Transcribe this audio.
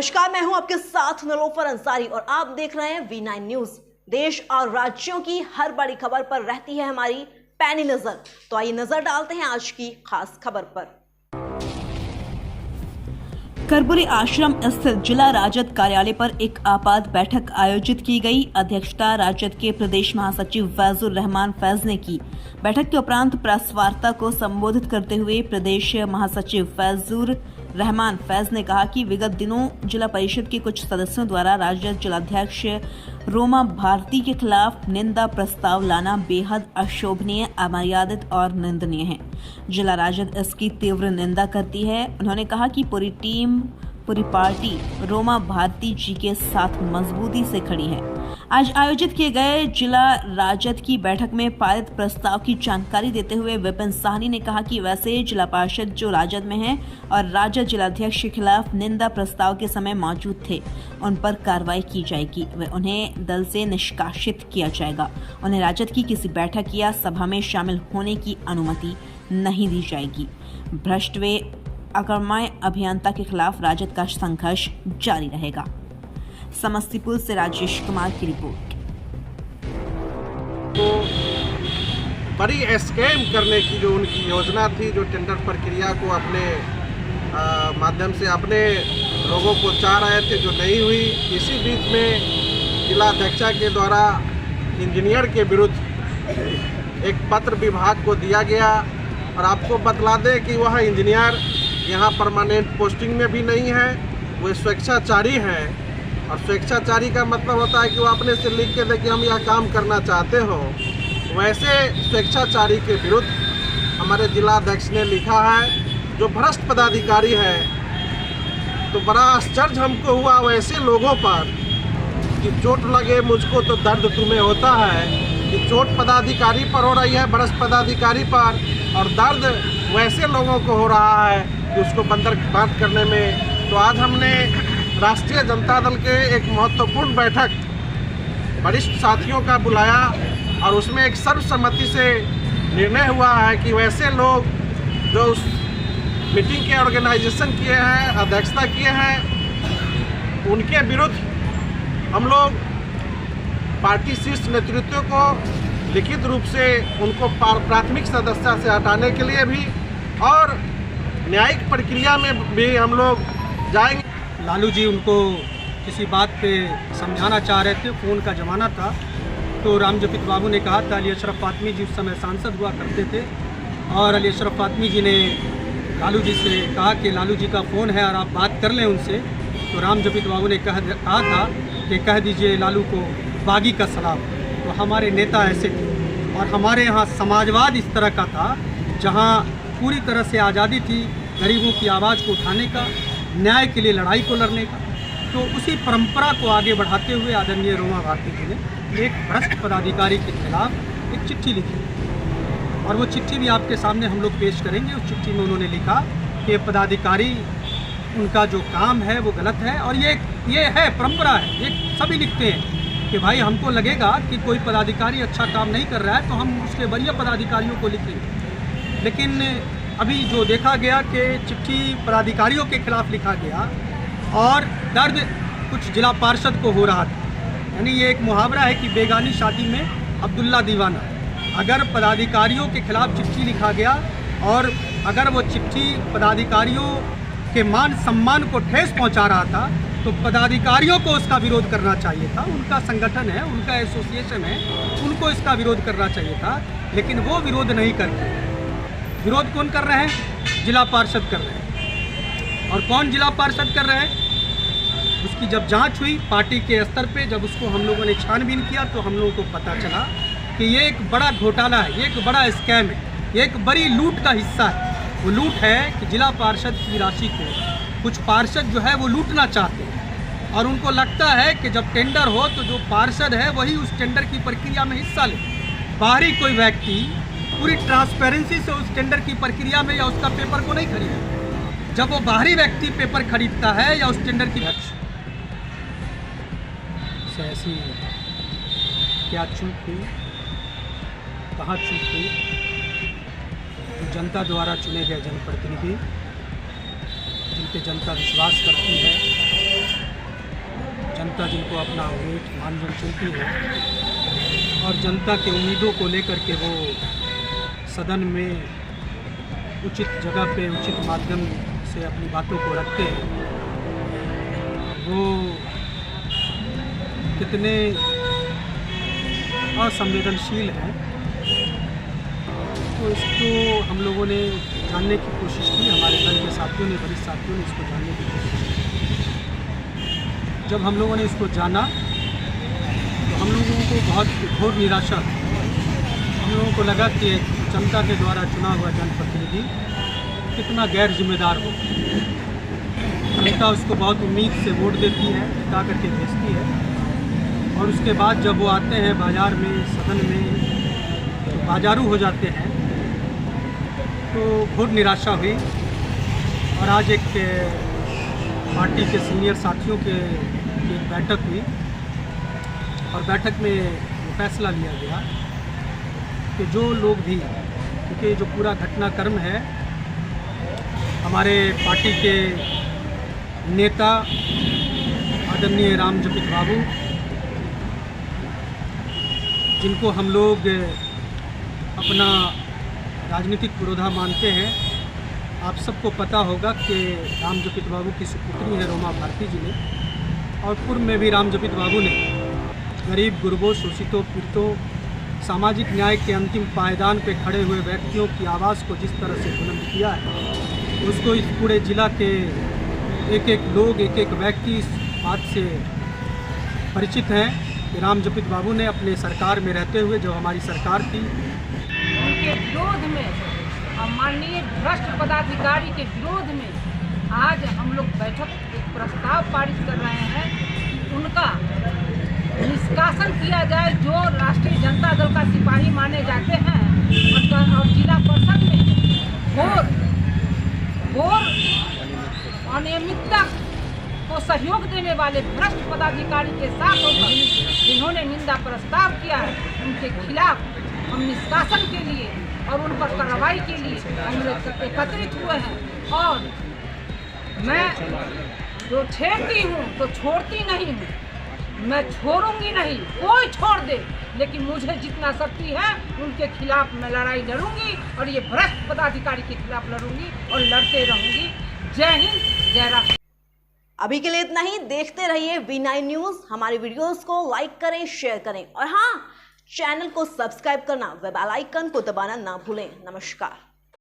नमस्कार, मैं हूं आपके साथ निलोफर अंसारी और आप देख रहे हैं V9 न्यूज। देश और राज्यों की हर बड़ी खबर पर रहती है हमारी पैनी नजर। तो आइए नजर डालते हैं आज की खास खबर पर। करबुरी आश्रम स्थित जिला राजद कार्यालय पर एक आपात बैठक आयोजित की गई। अध्यक्षता राजद के प्रदेश महासचिव फैजुर रहमान फैज ने की। बैठक के उपरांत प्रेस वार्ता को संबोधित करते हुए प्रदेश महासचिव फैजुर रहमान फैज ने कहा कि विगत दिनों जिला परिषद के कुछ सदस्यों द्वारा राजद जिलाध्यक्ष रोमा भारती के खिलाफ निंदा प्रस्ताव लाना बेहद अशोभनीय, अमर्यादित और निंदनीय है। जिला राजद इसकी तीव्र निंदा करती है। उन्होंने कहा कि पूरी पार्टी रोमा भारती जी के साथ मजबूती से खड़ी है। आज आयोजित किए गए जिला राजद की बैठक में पारित प्रस्ताव की जानकारी देते हुए विपिन साहनी ने कहा कि वैसे जिला पार्षद जो राजद में हैं और राजद जिलाध्यक्ष के खिलाफ निंदा प्रस्ताव के समय मौजूद थे, उन पर कार्रवाई की जाएगी व उन्हें दल से निष्कासित किया जाएगा। उन्हें राजद की किसी बैठक या सभा में शामिल होने की अनुमति नहीं दी जाएगी। भ्रष्ट व अकर्मण्य अभियंता के खिलाफ राजद का संघर्ष जारी रहेगा। समस्तीपुर से राजेश कुमार की रिपोर्ट। तो बड़ी स्कैम करने की जो उनकी योजना थी, जो टेंडर प्रक्रिया को अपने माध्यम से अपने लोगों को चाह रहे थे, जो नहीं हुई। इसी बीच में जिला अध्यक्षा के द्वारा इंजीनियर के विरुद्ध एक पत्र विभाग को दिया गया और आपको बतला दें कि वह इंजीनियर यहाँ परमानेंट पोस्टिंग में भी नहीं है, वो स्वेच्छाचारी हैं। और स्वेच्छाचारी का मतलब होता है कि वो अपने से लिख के दे कि हम यह काम करना चाहते हो। वैसे स्वेच्छाचारी के विरुद्ध हमारे जिलाध्यक्ष ने लिखा है, जो भ्रष्ट पदाधिकारी है। तो बड़ा आश्चर्य हमको हुआ वैसे लोगों पर कि चोट लगे मुझको तो दर्द तुम्हें होता है, कि चोट पदाधिकारी पर हो रही है, भ्रष्ट पदाधिकारी पर, और दर्द वैसे लोगों को हो रहा है कि उसको बंदर बात करने में। तो आज हमने राष्ट्रीय जनता दल के एक महत्वपूर्ण बैठक वरिष्ठ साथियों का बुलाया और उसमें एक सर्वसम्मति से निर्णय हुआ है कि वैसे लोग जो उस मीटिंग के ऑर्गेनाइजेशन किए हैं, अध्यक्षता किए हैं, उनके विरुद्ध हम लोग पार्टी शीर्ष नेतृत्व को लिखित रूप से उनको प्राथमिक सदस्यता से हटाने के लिए भी और न्यायिक प्रक्रिया में भी हम लोग जाएंगे। लालू जी उनको किसी बात पे समझाना चाह रहे थे, फ़ोन का ज़माना था। तो रामजपित बाबू ने कहा था, अली अशरफ फातमी जी उस समय सांसद हुआ करते थे, और अली अशरफ फातमी जी ने लालू जी से कहा कि लालू जी का फ़ोन है और आप बात कर लें उनसे। तो रामजपित बाबू ने कहा था कि कह दीजिए लालू को बागी का सलाम। तो हमारे नेता ऐसे थे और हमारे यहाँ समाजवाद इस तरह का था जहाँ पूरी तरह से आज़ादी थी गरीबों की आवाज़ को उठाने का, न्याय के लिए लड़ाई को लड़ने का। तो उसी परंपरा को आगे बढ़ाते हुए आदरणीय रोमा भारती जी ने एक भ्रष्ट पदाधिकारी के खिलाफ एक चिट्ठी लिखी और वो चिट्ठी भी आपके सामने हम लोग पेश करेंगे। उस चिट्ठी में उन्होंने लिखा कि पदाधिकारी उनका जो काम है वो गलत है, और ये है परंपरा है, ये सभी लिखते हैं कि भाई हमको लगेगा कि कोई पदाधिकारी अच्छा काम नहीं कर रहा है तो हम उसके वरीय पदाधिकारियों को लिखेंगे। लेकिन अभी जो देखा गया कि चिट्ठी पदाधिकारियों के खिलाफ लिखा गया और दर्द कुछ जिला पार्षद को हो रहा था। यानी ये एक मुहावरा है कि बेगानी शादी में अब्दुल्ला दीवाना। अगर पदाधिकारियों के खिलाफ चिट्ठी लिखा गया और अगर वो चिट्ठी पदाधिकारियों के मान सम्मान को ठेस पहुंचा रहा था तो पदाधिकारियों को उसका विरोध करना चाहिए था। उनका संगठन है, उनका एसोसिएशन है, उनको इसका विरोध करना चाहिए था। लेकिन वो विरोध नहीं कर रहे। विरोध कौन कर रहे हैं? जिला पार्षद कर रहे हैं। और कौन जिला पार्षद कर रहे हैं? उसकी जब जांच हुई पार्टी के स्तर पे, जब उसको हम लोगों ने छानबीन किया तो हम लोगों को पता चला कि ये एक बड़ा घोटाला है, ये एक बड़ा स्कैम है, ये एक बड़ी लूट का हिस्सा है। वो लूट है कि जिला पार्षद की राशि को कुछ पार्षद जो है वो लूटना चाहते हैं और उनको लगता है कि जब टेंडर हो तो जो पार्षद है वही उस टेंडर की प्रक्रिया में हिस्सा ले। बाहरी कोई व्यक्ति पूरी ट्रांसपेरेंसी से उस टेंडर की प्रक्रिया में या उसका पेपर को नहीं खरीदा। जब वो बाहरी व्यक्ति पेपर खरीदता है या उस टेंडर की ऐसी क्या चूक हुई, कहाँ चूक हुई? तो जनता द्वारा चुने गए जनप्रतिनिधि जिन पे जनता विश्वास करती है, जनता जिनको अपना वोट मानजन चुनती है और जनता के उम्मीदों को लेकर के वो सदन में उचित जगह पे उचित माध्यम से अपनी बातों को रखते हैं, वो कितने असंवेदनशील हैं। तो इसको हम लोगों ने जानने की कोशिश की, हमारे दल के साथियों ने, वरिष्ठ साथियों ने इसको जानने की कोशिश की। जब हम लोगों ने इसको जाना तो हम लोगों को बहुत घोर निराशा, हम लोगों को लगा कि जनता के द्वारा चुना हुआ जनप्रतिनिधि कितना गैर जिम्मेदार हो। जनता उसको बहुत उम्मीद से वोट देती है, टिका करके भेजती है और उसके बाद जब वो आते हैं बाज़ार में, सदन में, तो बाजारू हो जाते हैं। तो बहुत निराशा हुई और आज एक पार्टी के सीनियर साथियों के एक बैठक हुई और बैठक में फैसला लिया गया कि जो लोग भी, क्योंकि जो पूरा घटनाक्रम है, हमारे पार्टी के नेता आदरणीय रामजपित बाबू, जिनको हम लोग अपना राजनीतिक पुरोधा मानते हैं, आप सबको पता होगा कि रामजपित बाबू की सुपुत्री है रोमा भारती जी ने, और पूर्व में भी रामजपित बाबू ने गरीब, गुरबों, शोषितों, पीड़ितों, सामाजिक न्याय के अंतिम पायदान पे खड़े हुए व्यक्तियों की आवाज़ को जिस तरह से बुलंद किया है, उसको इस पूरे जिला के एक एक लोग, एक एक व्यक्ति इस बात से परिचित हैं कि रामजपित बाबू ने अपने सरकार में रहते हुए, जो हमारी सरकार थी, उनके विरोध में और माननीय भ्रष्ट पदाधिकारी के विरोध में आज हम लोग बैठक एक प्रस्ताव पारित कर रहे हैं कि उनका निष्कासन किया जाए, जो राष्ट्रीय जनता दल का सिपाही माने जाते हैं और जिला परिषद में घोर अनियमितता को सहयोग देने वाले भ्रष्ट पदाधिकारी के साथ होकर जिन्होंने निंदा प्रस्ताव किया है, उनके खिलाफ हम निष्कासन के लिए और उन पर कार्रवाई के लिए हम लोग एकत्रित हुए हैं। और मैं जो छेड़ती हूँ तो छोड़ती नहीं हूँ, मैं छोड़ूंगी नहीं, कोई छोड़ दे, लेकिन मुझे जितना शक्ति है उनके खिलाफ मैं लड़ाई लड़ूंगी और ये भ्रष्ट पदाधिकारी के खिलाफ लड़ूंगी और लड़ते रहूंगी। जय हिंद, जय राष्ट्र। अभी के लिए इतना ही। देखते रहिए V9 न्यूज। हमारे वीडियोस को लाइक करें, शेयर करें और हाँ, चैनल को सब्सक्राइब करना, बेल आइकन को दबाना ना भूलें। नमस्कार।